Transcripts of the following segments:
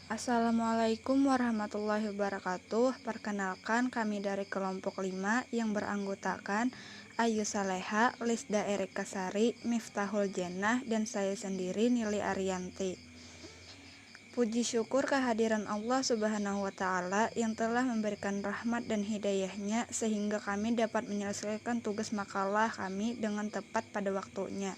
Assalamualaikum warahmatullahi wabarakatuh. Perkenalkan, kami dari kelompok 5 yang beranggotakan Ayu Saleha, Lisda Erika Sari, Miftahul Jannah, dan saya sendiri Nili Ariyanti. Puji syukur kehadiran Allah Subhanahu wa Ta'ala yang telah memberikan rahmat dan hidayahnya sehingga kami dapat menyelesaikan tugas makalah kami dengan tepat pada waktunya.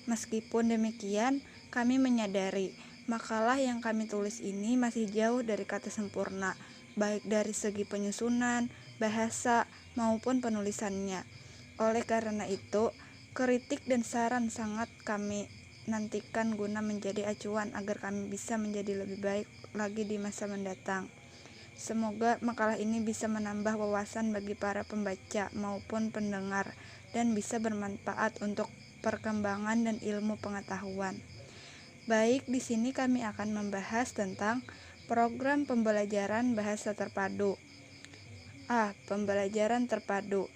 Meskipun demikian, kami menyadari makalah yang kami tulis ini masih jauh dari kata sempurna, baik dari segi penyusunan, bahasa, maupun penulisannya. Oleh karena itu, kritik dan saran sangat kami nantikan guna menjadi acuan agar kami bisa menjadi lebih baik lagi di masa mendatang. Semoga makalah ini bisa menambah wawasan bagi para pembaca maupun pendengar dan bisa bermanfaat untuk perkembangan dan ilmu pengetahuan. Baik, di sini kami akan membahas tentang program pembelajaran bahasa terpadu. Pembelajaran terpadu.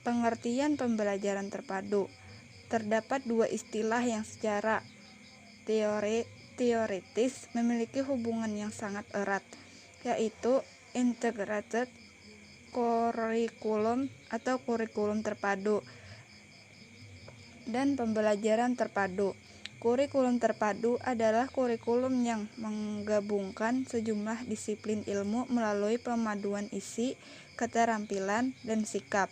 Pengertian pembelajaran terpadu. Terdapat dua istilah yang secara teoritis memiliki hubungan yang sangat erat, yaitu integrated curriculum atau kurikulum terpadu dan pembelajaran terpadu. Kurikulum terpadu adalah kurikulum yang menggabungkan sejumlah disiplin ilmu melalui pemaduan isi, keterampilan, dan sikap.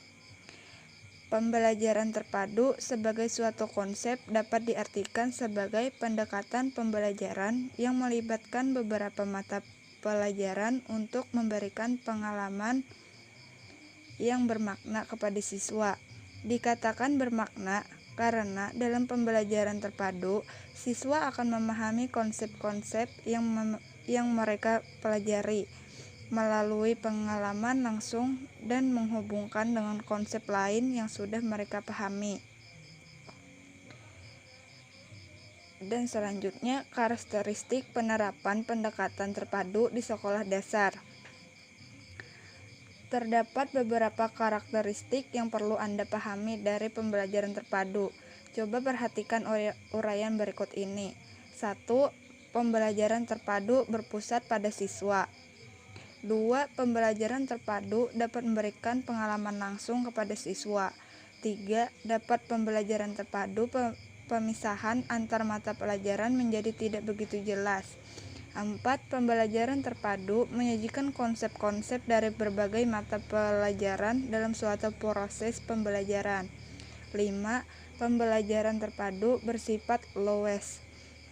Pembelajaran terpadu sebagai suatu konsep dapat diartikan sebagai pendekatan pembelajaran yang melibatkan beberapa mata pelajaran untuk memberikan pengalaman yang bermakna kepada siswa. Dikatakan bermakna karena dalam pembelajaran terpadu, siswa akan memahami konsep-konsep yang mereka pelajari melalui pengalaman langsung dan menghubungkan dengan konsep lain yang sudah mereka pahami. Dan selanjutnya, karakteristik penerapan pendekatan terpadu di sekolah dasar. Terdapat beberapa karakteristik yang perlu Anda pahami dari pembelajaran terpadu. Coba perhatikan uraian berikut ini. 1. Pembelajaran terpadu berpusat pada siswa. 2. Pembelajaran terpadu dapat memberikan pengalaman langsung kepada siswa. 3. Dapat pembelajaran terpadu pemisahan antar mata pelajaran menjadi tidak begitu jelas. 4. Pembelajaran terpadu menyajikan konsep-konsep dari berbagai mata pelajaran dalam suatu proses pembelajaran. 5. Pembelajaran terpadu bersifat luas.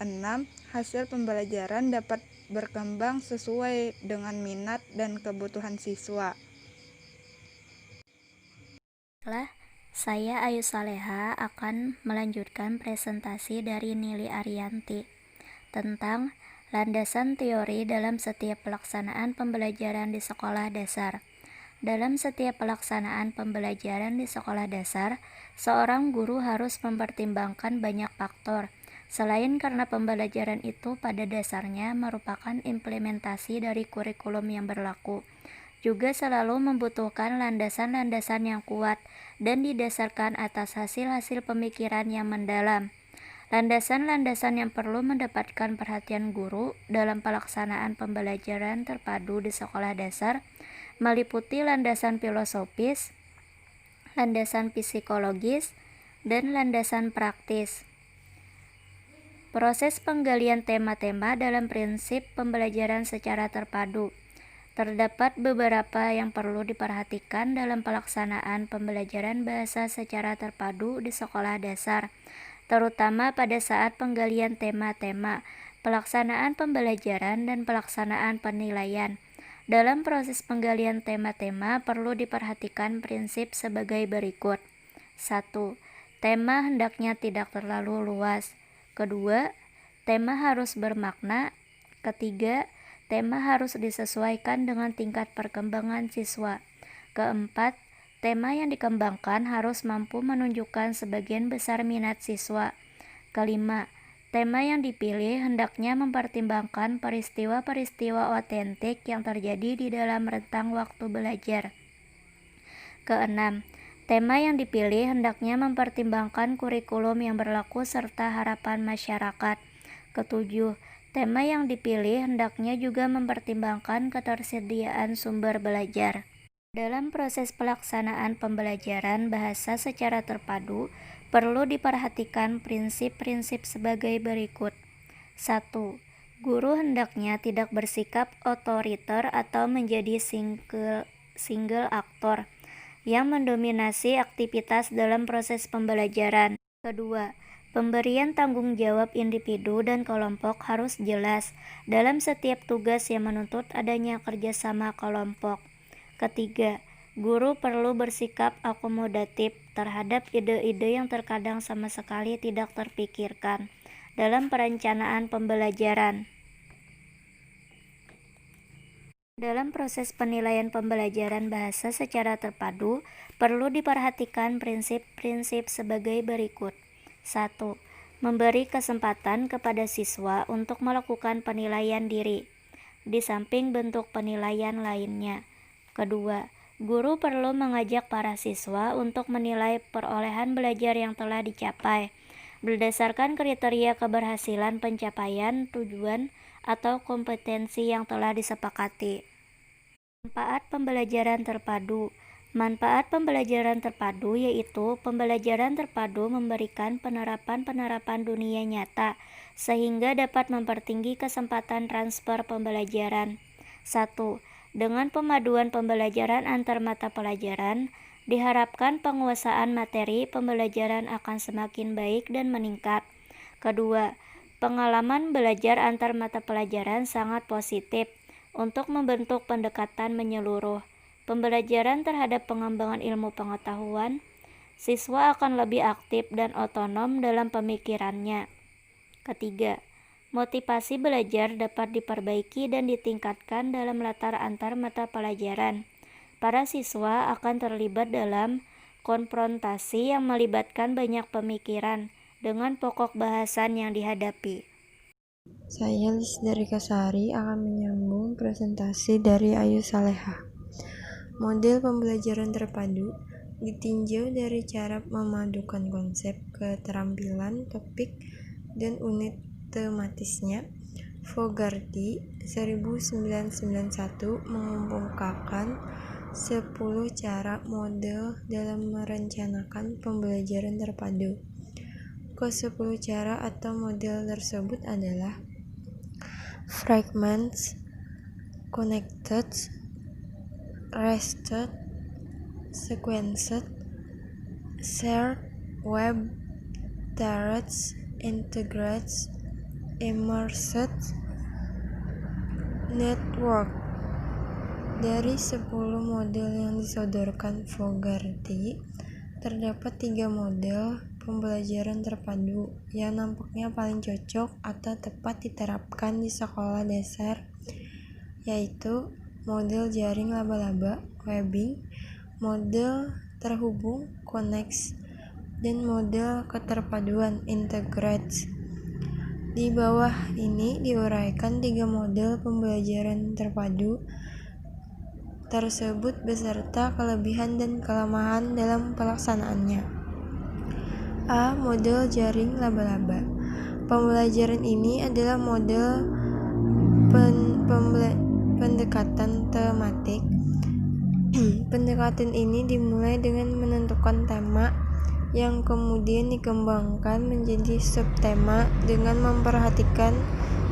6. Hasil pembelajaran dapat berkembang sesuai dengan minat dan kebutuhan siswa. Saya Ayu Saleha akan melanjutkan presentasi dari Nili Ariyanti tentang landasan teori dalam setiap pelaksanaan pembelajaran di sekolah dasar. Dalam setiap pelaksanaan pembelajaran di sekolah dasar, seorang guru harus mempertimbangkan banyak faktor. Selain karena pembelajaran itu pada dasarnya merupakan implementasi dari kurikulum yang berlaku, juga selalu membutuhkan landasan-landasan yang kuat dan didasarkan atas hasil-hasil pemikiran yang mendalam. Landasan-landasan yang perlu mendapatkan perhatian guru dalam pelaksanaan pembelajaran terpadu di sekolah dasar meliputi landasan filosofis, landasan psikologis, dan landasan praktis. Proses penggalian tema-tema dalam prinsip pembelajaran secara terpadu. Terdapat beberapa yang perlu diperhatikan dalam pelaksanaan pembelajaran bahasa secara terpadu di sekolah dasar, terutama pada saat penggalian tema-tema, pelaksanaan pembelajaran, dan pelaksanaan penilaian. Dalam proses penggalian tema-tema perlu diperhatikan prinsip sebagai berikut. 1. Tema hendaknya tidak terlalu luas. Kedua, tema harus bermakna. Ketiga, tema harus disesuaikan dengan tingkat perkembangan siswa. Keempat, tema yang dikembangkan harus mampu menunjukkan sebagian besar minat siswa. Kelima, tema yang dipilih hendaknya mempertimbangkan peristiwa-peristiwa otentik yang terjadi di dalam rentang waktu belajar. Keenam, tema yang dipilih hendaknya mempertimbangkan kurikulum yang berlaku serta harapan masyarakat. Ketujuh, Tema yang dipilih hendaknya juga mempertimbangkan ketersediaan sumber belajar. Dalam proses pelaksanaan pembelajaran bahasa secara terpadu, perlu diperhatikan prinsip-prinsip sebagai berikut. 1. Guru hendaknya tidak bersikap otoriter atau menjadi single aktor yang mendominasi aktivitas dalam proses pembelajaran. Kedua, pemberian tanggung jawab individu dan kelompok harus jelas dalam setiap tugas yang menuntut adanya kerjasama kelompok. Ketiga, guru perlu bersikap akomodatif terhadap ide-ide yang terkadang sama sekali tidak terpikirkan dalam perencanaan pembelajaran. Dalam proses penilaian pembelajaran bahasa secara terpadu, perlu diperhatikan prinsip-prinsip sebagai berikut. 1. Memberi kesempatan kepada siswa untuk melakukan penilaian diri, di samping bentuk penilaian lainnya. Kedua, guru perlu mengajak para siswa untuk menilai perolehan belajar yang telah dicapai, berdasarkan kriteria keberhasilan pencapaian tujuan atau kompetensi yang telah disepakati. Manfaat pembelajaran terpadu. Manfaat pembelajaran terpadu yaitu pembelajaran terpadu memberikan penerapan-penerapan dunia nyata sehingga dapat mempertinggi kesempatan transfer pembelajaran. 1. Dengan pemaduan pembelajaran antar mata pelajaran, diharapkan penguasaan materi pembelajaran akan semakin baik dan meningkat. Kedua, pengalaman belajar antar mata pelajaran sangat positif untuk membentuk pendekatan menyeluruh. Pembelajaran terhadap pengembangan ilmu pengetahuan, siswa akan lebih aktif dan otonom dalam pemikirannya. Ketiga, motivasi belajar dapat diperbaiki dan ditingkatkan dalam latar antar mata pelajaran. Para siswa akan terlibat dalam konfrontasi yang melibatkan banyak pemikiran dengan pokok bahasan yang dihadapi. Saya Lisda Erika Sari akan menyambung presentasi dari Ayu Saleha. Model pembelajaran terpadu ditinjau dari cara memadukan konsep, keterampilan, topik, dan unit tematisnya. Fogarty 1991 mengemukakan 10 cara model dalam merencanakan pembelajaran terpadu. Ke-10 cara atau model tersebut adalah fragments, connected, rested, sequenced, shared, web, tiered, integrated, immersed, network. Dari 10 model yang disodorkan Fogarty, terdapat 3 model pembelajaran terpadu yang nampaknya paling cocok atau tepat diterapkan di sekolah dasar, yaitu model jaring laba-laba, webbing, model terhubung, connects, dan model keterpaduan, integrates. Di bawah ini diuraikan 3 model pembelajaran terpadu tersebut beserta kelebihan dan kelemahan dalam pelaksanaannya. A. Model jaring laba-laba. Pembelajaran ini adalah model pendekatan tematik. Pendekatan ini dimulai dengan menentukan tema yang kemudian dikembangkan menjadi subtema dengan memperhatikan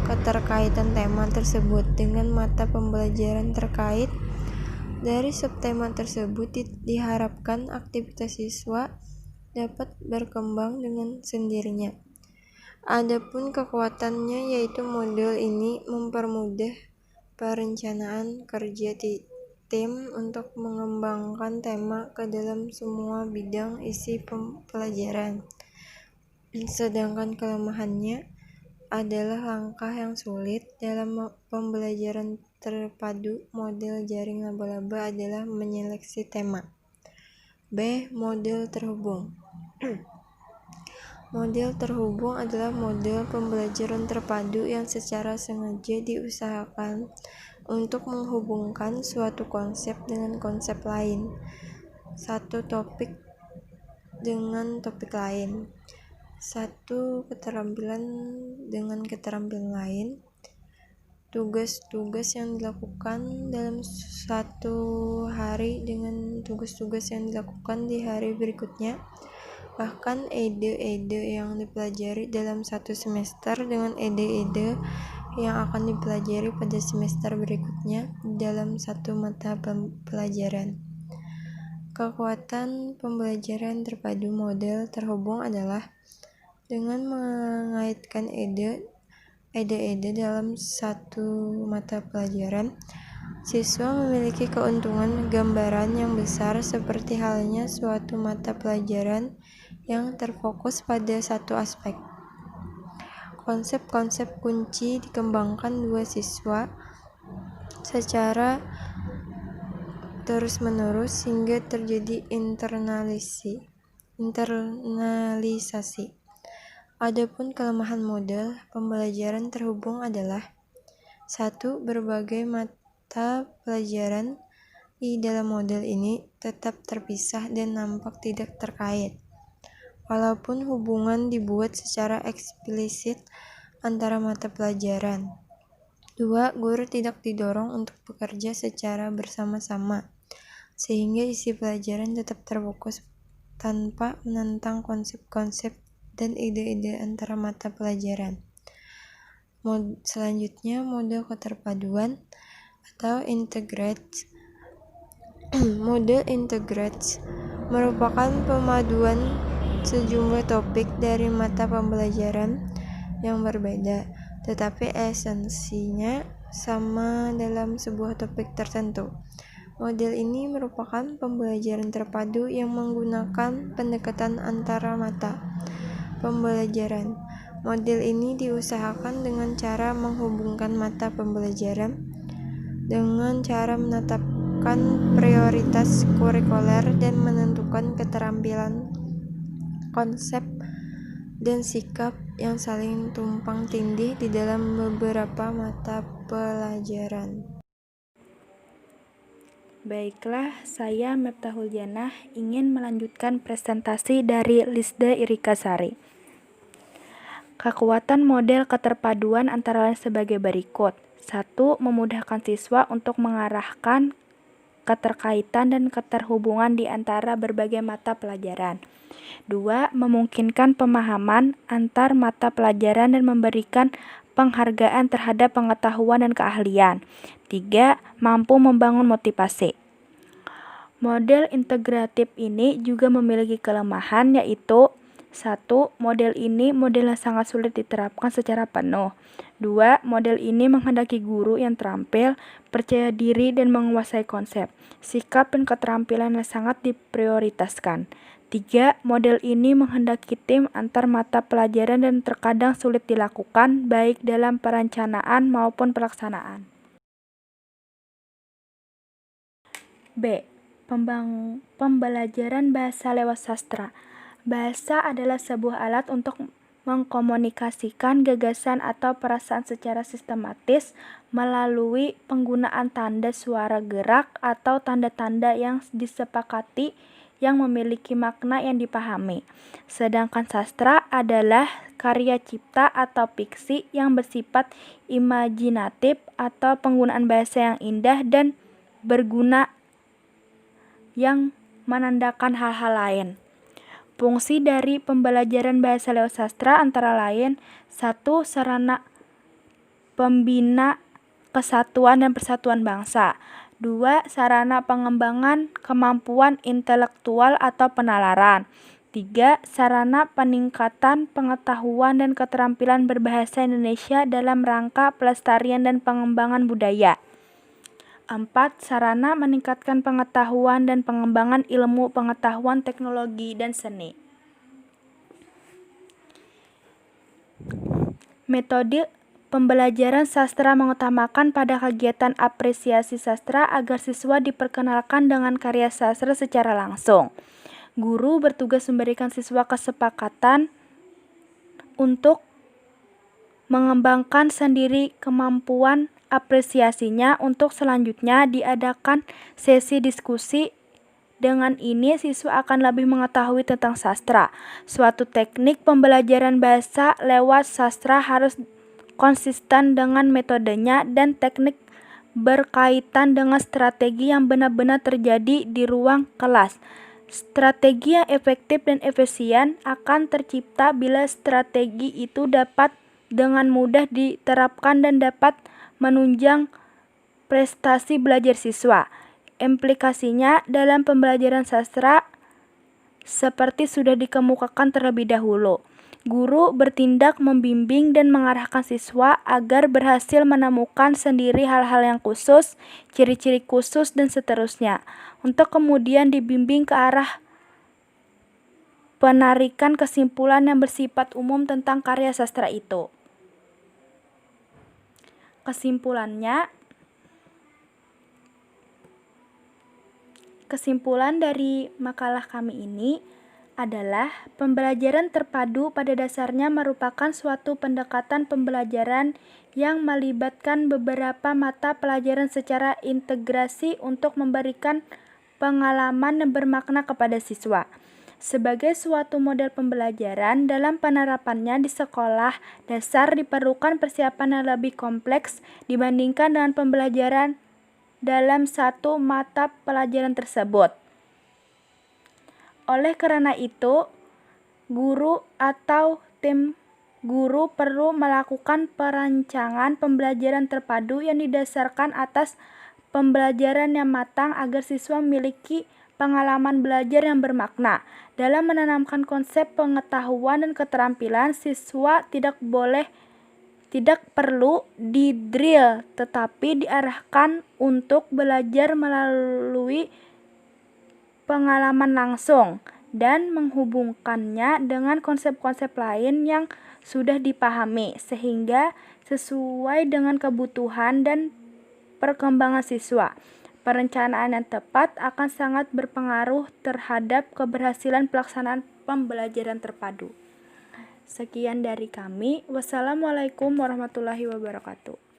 keterkaitan tema tersebut dengan mata pembelajaran terkait. Dari subtema tersebut diharapkan aktivitas siswa dapat berkembang dengan sendirinya. Adapun kekuatannya yaitu model ini mempermudah perencanaan kerja tim untuk mengembangkan tema ke dalam semua bidang isi pelajaran. Sedangkan kelemahannya adalah langkah yang sulit dalam pembelajaran terpadu. Model jaring laba-laba adalah menyeleksi tema. B. Model terhubung. Model terhubung adalah model pembelajaran terpadu yang secara sengaja diusahakan untuk menghubungkan suatu konsep dengan konsep lain, satu topik dengan topik lain, satu keterampilan dengan keterampilan lain, tugas-tugas yang dilakukan dalam satu hari dengan tugas-tugas yang dilakukan di hari berikutnya. Bahkan ide-ide yang dipelajari dalam satu semester dengan ide-ide yang akan dipelajari pada semester berikutnya dalam satu mata pelajaran. Kekuatan pembelajaran terpadu model terhubung adalah dengan mengaitkan ide-ide dalam satu mata pelajaran, siswa memiliki keuntungan gambaran yang besar seperti halnya suatu mata pelajaran yang terfokus pada satu aspek. Konsep-konsep kunci dikembangkan dua siswa secara terus-menerus hingga terjadi internalisasi. Adapun kelemahan model pembelajaran terhubung adalah 1. Berbagai mata pelajaran di dalam model ini tetap terpisah dan nampak tidak terkait, walaupun hubungan dibuat secara eksplisit antara mata pelajaran. 2. Guru tidak didorong untuk bekerja secara bersama-sama, sehingga isi pelajaran tetap terfokus tanpa menentang konsep-konsep dan ide-ide antara mata pelajaran. Selanjutnya, model keterpaduan atau integrate. Model integrate merupakan pemaduan sejumlah topik dari mata pembelajaran yang berbeda, tetapi esensinya sama dalam sebuah topik tertentu. Model ini merupakan pembelajaran terpadu yang menggunakan pendekatan antara mata pembelajaran. Model ini diusahakan dengan cara menghubungkan mata pembelajaran dengan cara menetapkan prioritas kurikuler dan menentukan keterampilan, konsep, dan sikap yang saling tumpang tindih di dalam beberapa mata pelajaran. Baiklah, saya Miftahul Jannah ingin melanjutkan presentasi dari Lisda Irikasari. Kekuatan model keterpaduan antara lain sebagai berikut. 1. Memudahkan siswa untuk mengarahkan keterkaitan dan keterhubungan di antara berbagai mata pelajaran. 2. Memungkinkan pemahaman antar mata pelajaran dan memberikan penghargaan terhadap pengetahuan dan keahlian. 3. Mampu membangun motivasi. Model integratif ini juga memiliki kelemahan, yaitu 1. Model ini model yang sangat sulit diterapkan secara penuh. 2. Model ini menghendaki guru yang terampil, percaya diri, dan menguasai konsep, sikap, dan keterampilan yang sangat diprioritaskan. 3. Model ini menghendaki tim antar mata pelajaran dan terkadang sulit dilakukan, baik dalam perencanaan maupun pelaksanaan. B. Pembelajaran bahasa lewat sastra. Bahasa adalah sebuah alat untuk mengkomunikasikan gagasan atau perasaan secara sistematis melalui penggunaan tanda suara gerak atau tanda-tanda yang disepakati yang memiliki makna yang dipahami. Sedangkan sastra adalah karya cipta atau fiksi yang bersifat imajinatif atau penggunaan bahasa yang indah dan berguna yang menandakan hal-hal lain. Fungsi dari pembelajaran bahasa lewat sastra antara lain: 1. Sarana pembina kesatuan dan persatuan bangsa. 2. Sarana pengembangan kemampuan intelektual atau penalaran. 3. Sarana peningkatan pengetahuan dan keterampilan berbahasa Indonesia dalam rangka pelestarian dan pengembangan budaya. 4. Sarana meningkatkan pengetahuan dan pengembangan ilmu pengetahuan, teknologi, dan seni. Metode pembelajaran sastra mengutamakan pada kegiatan apresiasi sastra agar siswa diperkenalkan dengan karya sastra secara langsung. Guru bertugas memberikan siswa kesepakatan untuk mengembangkan sendiri kemampuan apresiasinya untuk selanjutnya diadakan sesi diskusi. Dengan ini siswa akan lebih mengetahui tentang sastra. Suatu teknik pembelajaran bahasa lewat sastra harus konsisten dengan metodenya dan teknik berkaitan dengan strategi yang benar-benar terjadi di ruang kelas. Strategi yang efektif dan efisien akan tercipta bila strategi itu dapat dengan mudah diterapkan dan dapat menunjang prestasi belajar siswa. Implikasinya dalam pembelajaran sastra seperti sudah dikemukakan terlebih dahulu. Guru bertindak membimbing dan mengarahkan siswa agar berhasil menemukan sendiri hal-hal yang khusus, ciri-ciri khusus, dan seterusnya, untuk kemudian dibimbing ke arah penarikan kesimpulan yang bersifat umum tentang karya sastra itu. Kesimpulan dari makalah kami ini adalah pembelajaran terpadu pada dasarnya merupakan suatu pendekatan pembelajaran yang melibatkan beberapa mata pelajaran secara integrasi untuk memberikan pengalaman yang bermakna kepada siswa. Sebagai suatu model pembelajaran, dalam penerapannya di sekolah dasar diperlukan persiapan yang lebih kompleks dibandingkan dengan pembelajaran dalam satu mata pelajaran tersebut. Oleh karena itu, guru atau tim guru perlu melakukan perancangan pembelajaran terpadu yang didasarkan atas pembelajaran yang matang agar siswa memiliki pengalaman belajar yang bermakna. Dalam menanamkan konsep pengetahuan dan keterampilan, siswa tidak perlu didrill, tetapi diarahkan untuk belajar melalui pengalaman langsung dan menghubungkannya dengan konsep-konsep lain yang sudah dipahami sehingga sesuai dengan kebutuhan dan perkembangan siswa. Perencanaan yang tepat akan sangat berpengaruh terhadap keberhasilan pelaksanaan pembelajaran terpadu. Sekian dari kami. Wassalamualaikum warahmatullahi wabarakatuh.